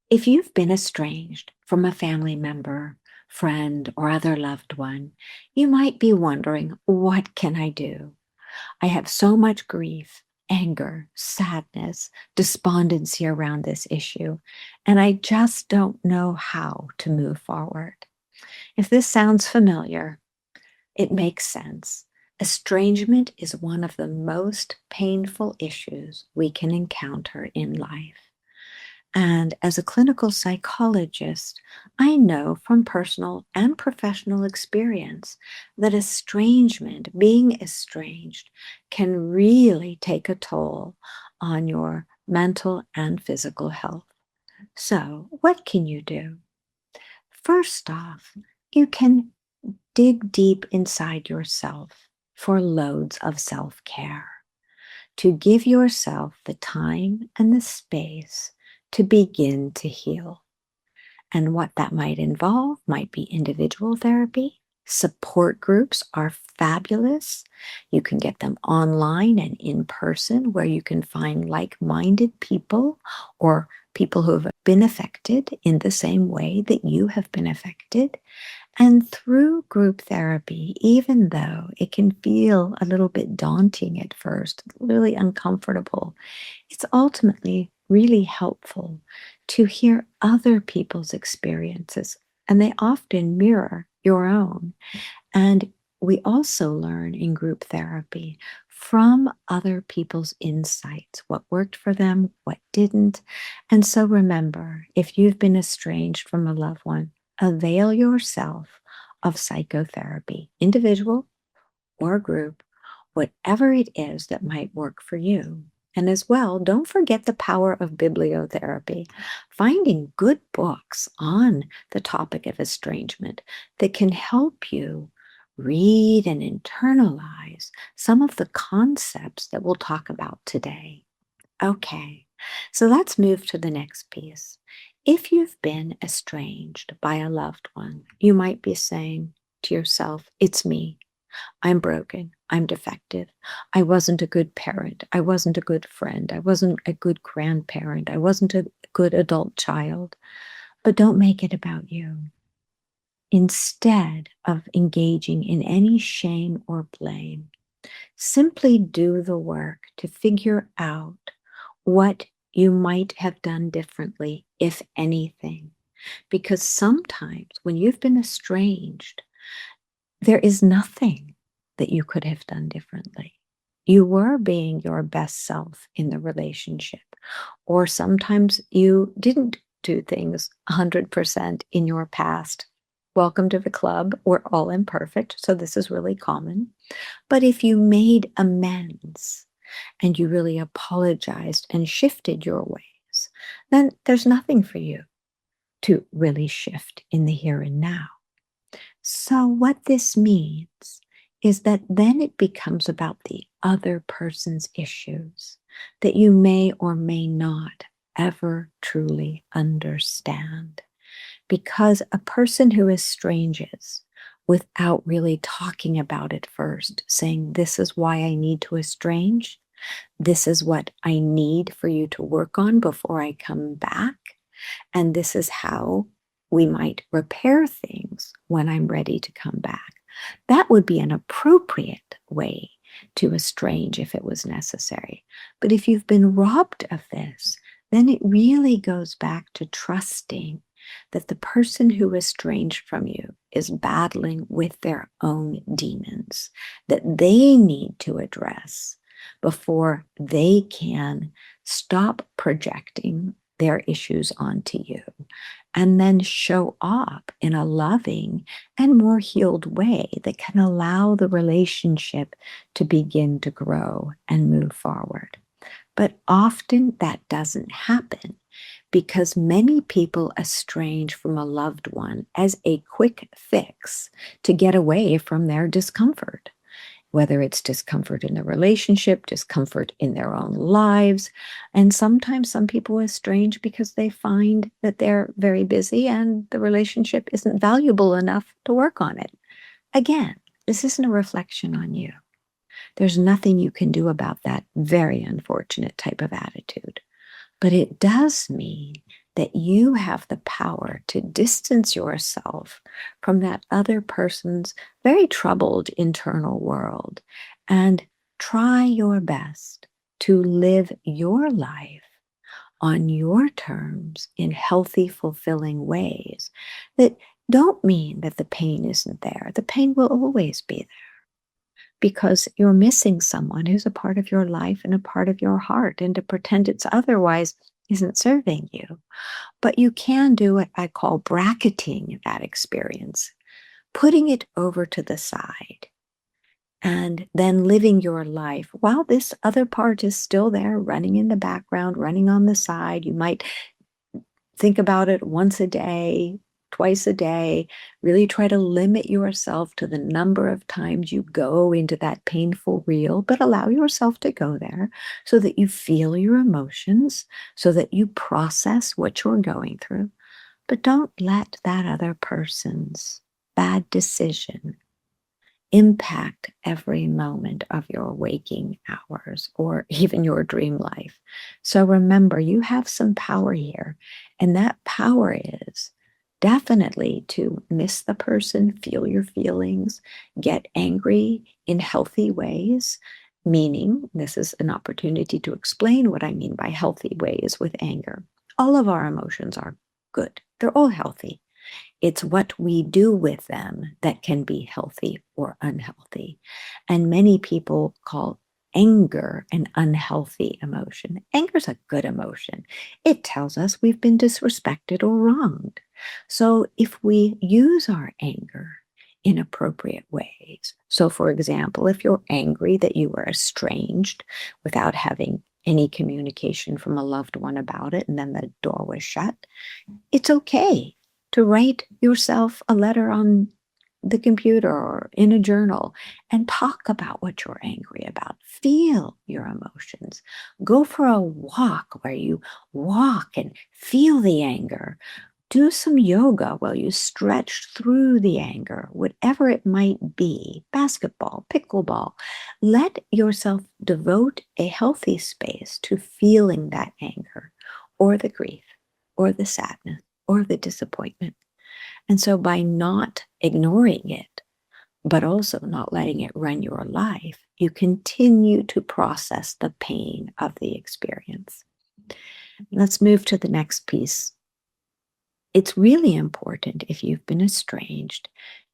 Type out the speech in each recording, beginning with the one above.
If you've been estranged from a family member, friend, or other loved one, you might be wondering, what can I do? I have so much grief, anger, sadness, despondency around this issue, and I just don't know how to move forward. If this sounds familiar, it makes sense. Estrangement is one of the most painful issues we can encounter in life. And as a clinical psychologist, I know from personal and professional experience that estrangement, being estranged, can really take a toll on your mental and physical health. So, what can you do? First off, you can dig deep inside yourself for loads of self care to give yourself the time and the space to begin to heal. And what that might involve might be individual therapy. Support groups are fabulous. You can get them online and in person where you can find like minded people or people who have been affected in the same way that you have been affected. And through group therapy, even though it can feel a little bit daunting at first, really uncomfortable, it's ultimately really helpful to hear other people's experiences, and they often mirror your own. And we also learn in group therapy from other people's insights, what worked for them, what didn't. And so remember, if you've been estranged from a loved one, avail yourself of psychotherapy, individual or group, whatever it is that might work for you. And as well, don't forget the power of bibliotherapy, finding good books on the topic of estrangement that can help you read and internalize some of the concepts that we'll talk about today. Okay, so let's move to the next piece. If you've been estranged by a loved one, you might be saying to yourself, it's me. I'm broken. I'm defective. I wasn't a good parent. I wasn't a good friend. I wasn't a good grandparent. I wasn't a good adult child. But don't make it about you. Instead of engaging in any shame or blame, simply do the work to figure out what you might have done differently, if anything. Because sometimes when you've been estranged, there is nothing that you could have done differently. You were being your best self in the relationship, or sometimes you didn't do things 100% in your past. Welcome to the club. We're all imperfect, so this is really common. But if you made amends and you really apologized and shifted your ways, then there's nothing for you to really shift in the here and now. So, what this means is that then it becomes about the other person's issues that you may or may not ever truly understand. Because a person who estranges without really talking about it first, saying, this is why I need to estrange, this is what I need for you to work on before I come back, and this is how we might repair things when I'm ready to come back. That would be an appropriate way to estrange if it was necessary. But if you've been robbed of this, then it really goes back to trusting that the person who estranged from you is battling with their own demons that they need to address before they can stop projecting their issues onto you and then show up in a loving and more healed way that can allow the relationship to begin to grow and move forward. But often that doesn't happen because many people estrange from a loved one as a quick fix to get away from their discomfort, whether it's discomfort in the relationship, discomfort in their own lives. And sometimes some people estrange because they find that they're very busy and the relationship isn't valuable enough to work on it. Again, this isn't a reflection on you. There's nothing you can do about that very unfortunate type of attitude. But it does mean that you have the power to distance yourself from that other person's very troubled internal world and try your best to live your life on your terms in healthy, fulfilling ways that don't mean that the pain isn't there. The pain will always be there because you're missing someone who's a part of your life and a part of your heart. And to pretend it's otherwise isn't serving you. But you can do what I call bracketing that experience, putting it over to the side, and then living your life while this other part is still there, running in the background, running on the side. You might think about it once a day, twice a day. Really try to limit yourself to the number of times you go into that painful reel, but allow yourself to go there so that you feel your emotions, so that you process what you're going through. But don't let that other person's bad decision impact every moment of your waking hours or even your dream life. So remember, you have some power here, and that power is definitely to miss the person, feel your feelings, get angry in healthy ways. Meaning, this is an opportunity to explain what I mean by healthy ways with anger. All of our emotions are good, they're all healthy. It's what we do with them that can be healthy or unhealthy. And many people call anger an unhealthy emotion. Anger is a good emotion. It tells us we've been disrespected or wronged. So if we use our anger in appropriate ways, so for example, if you're angry that you were estranged without having any communication from a loved one about it, and then the door was shut, it's okay to write yourself a letter on the computer or in a journal and talk about what you're angry about. Feel your emotions. Go for a walk where you walk and feel the anger. Do some yoga while you stretch through the anger, whatever it might be, basketball, pickleball. Let yourself devote a healthy space to feeling that anger or the grief or the sadness or the disappointment. And so by not ignoring it, but also not letting it run your life, you continue to process the pain of the experience. Let's move to the next piece. It's really important, if you've been estranged,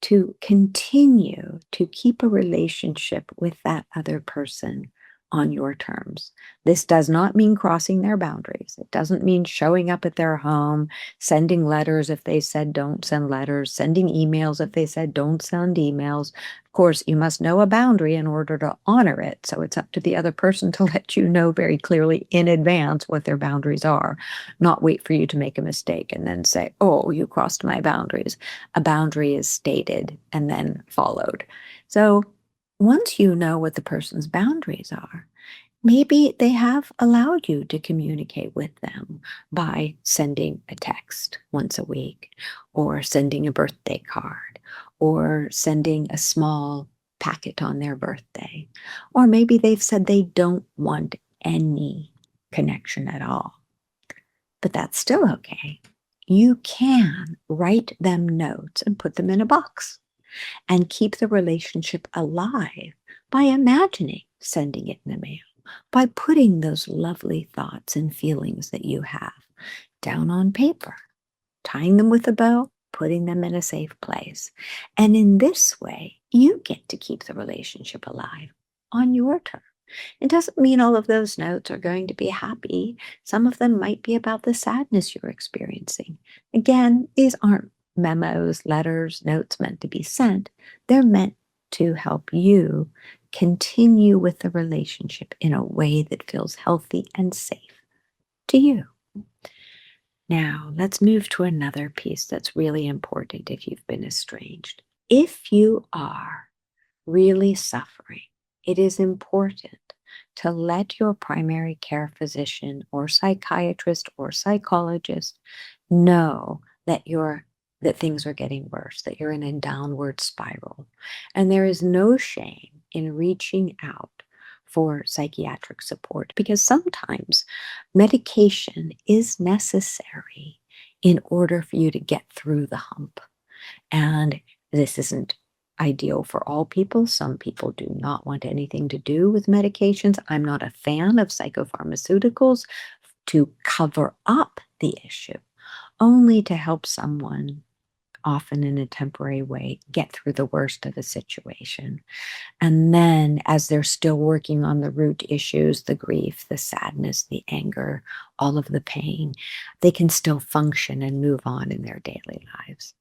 to continue to keep a relationship with that other person on your terms. This does not mean crossing their boundaries. It doesn't mean showing up at their home, sending letters if they said don't send letters, sending emails if they said don't send emails. Of course, you must know a boundary in order to honor it. So it's up to the other person to let you know very clearly in advance what their boundaries are, not wait for you to make a mistake and then say, oh, you crossed my boundaries. A boundary is stated and then followed. So once you know what the person's boundaries are, maybe they have allowed you to communicate with them by sending a text once a week, or sending a birthday card, or sending a small packet on their birthday. Or maybe they've said they don't want any connection at all. But that's still okay. You can write them notes and put them in a box and keep the relationship alive by imagining sending it in the mail, by putting those lovely thoughts and feelings that you have down on paper, tying them with a bow, putting them in a safe place. And in this way, you get to keep the relationship alive on your terms. It doesn't mean all of those notes are going to be happy. Some of them might be about the sadness you're experiencing. Again, these aren't memos, letters, notes meant to be sent. They're meant to help you continue with the relationship in a way that feels healthy and safe to you. Now, let's move to another piece that's really important if you've been estranged. If you are really suffering, it is important to let your primary care physician or psychiatrist or psychologist know that things are getting worse, that you're in a downward spiral. And there is no shame in reaching out for psychiatric support because sometimes medication is necessary in order for you to get through the hump. And this isn't ideal for all people. Some people do not want anything to do with medications. I'm not a fan of psychopharmaceuticals to cover up the issue, only to help someone, often in a temporary way, get through the worst of the situation. And then, as they're still working on the root issues, the grief, the sadness, the anger, all of the pain, they can still function and move on in their daily lives.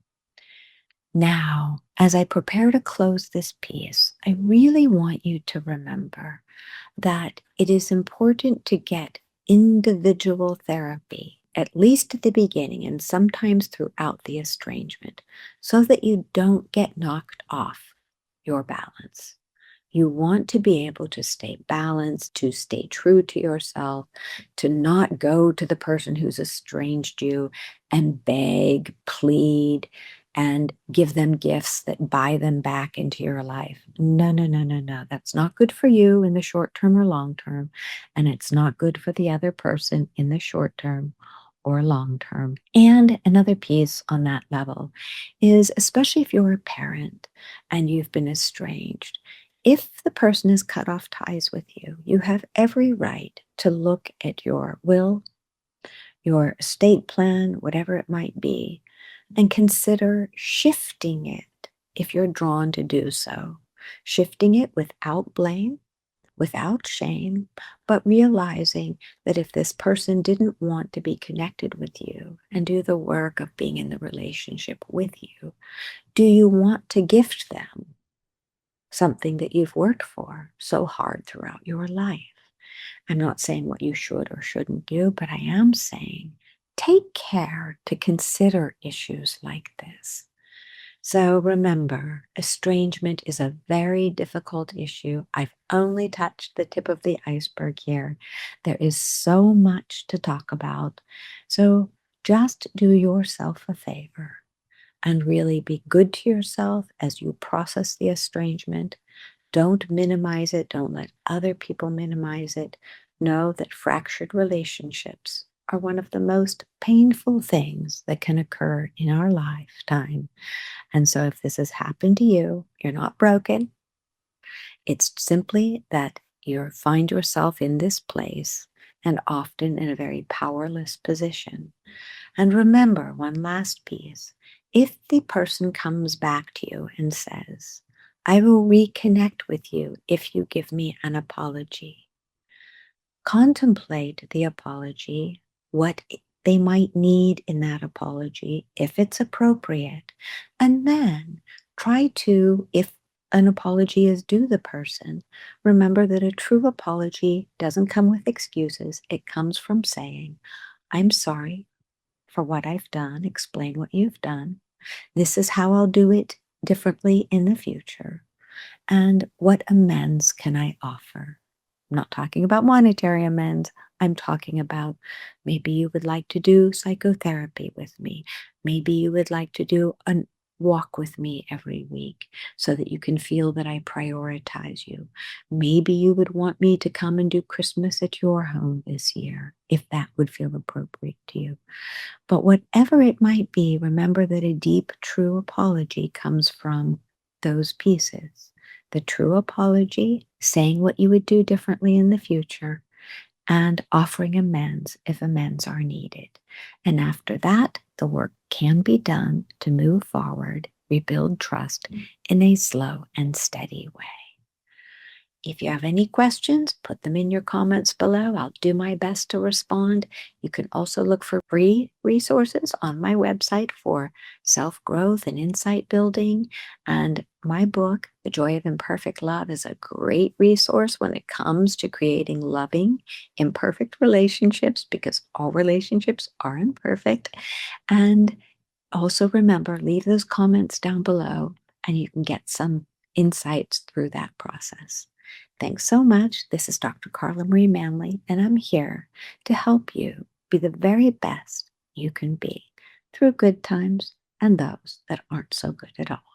Now, as I prepare to close this piece, I really want you to remember that it is important to get individual therapy, at least at the beginning and sometimes throughout the estrangement, so that you don't get knocked off your balance. You want to be able to stay balanced, to stay true to yourself, to not go to the person who's estranged you and beg, plead, and give them gifts that buy them back into your life. No, no, no, no, no. That's not good for you in the short term or long term. And it's not good for the other person in the short term or long term. And another piece on that level is, especially if you're a parent and you've been estranged, if the person has cut off ties with you, you have every right to look at your will, your estate plan, whatever it might be, and consider shifting it if you're drawn to do so. Shifting it without blame, without shame, but realizing that if this person didn't want to be connected with you and do the work of being in the relationship with you, do you want to gift them something that you've worked for so hard throughout your life? I'm not saying what you should or shouldn't do, but I am saying take care to consider issues like this. So remember, estrangement is a very difficult issue. I've only touched the tip of the iceberg here. There is so much to talk about. So just do yourself a favor and really be good to yourself as you process the estrangement. Don't minimize it. Don't let other people minimize it. Know that fractured relationships are one of the most painful things that can occur in our lifetime. And so if this has happened to you, you're not broken. It's simply that you find yourself in this place and often in a very powerless position. And remember one last piece. If the person comes back to you and says, I will reconnect with you if you give me an apology, contemplate the apology, what they might need in that apology, if it's appropriate, and then try to, if an apology is due the person, remember that a true apology doesn't come with excuses. It comes from saying, I'm sorry for what I've done, explain what you've done. This is how I'll do it differently in the future. And what amends can I offer? I'm not talking about monetary amends. I'm talking about maybe you would like to do psychotherapy with me. Maybe you would like to do a walk with me every week so that you can feel that I prioritize you. Maybe you would want me to come and do Christmas at your home this year, if that would feel appropriate to you. But whatever it might be, remember that a deep, true apology comes from those pieces. The true apology, saying what you would do differently in the future, and offering amends if amends are needed. And after that, the work can be done to move forward, rebuild trust in a slow and steady way. If you have any questions, put them in your comments below. I'll do my best to respond. You can also look for free resources on my website for self-growth and insight building. And my book, The Joy of Imperfect Love, is a great resource when it comes to creating loving, imperfect relationships, because all relationships are imperfect. And also remember, leave those comments down below and you can get some insights through that process. Thanks so much. This is Dr. Carla Marie Manly, and I'm here to help you be the very best you can be through good times and those that aren't so good at all.